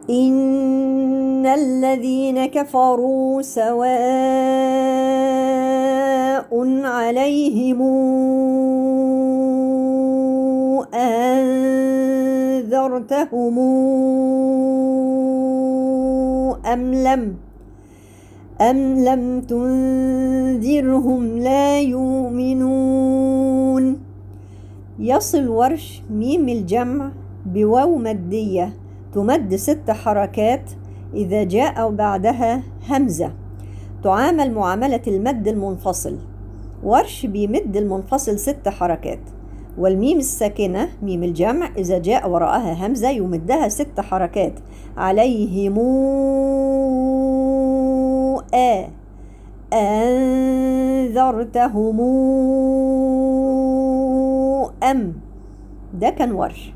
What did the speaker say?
إن الذين كفروا سواء عليهم أنذرتهم أم لم تنذرهم لا يؤمنون. يصل ورش ميم الجمع بواو مادية تمد 6 حركات إذا جاء بعدها همزة، تعامل معاملة المد المنفصل. ورش بيمد المنفصل 6 حركات، والميم الساكنة ميم الجمع إذا جاء وراءها همزة يمدها 6 حركات. عليهم أنذرتهم ده كان ورش.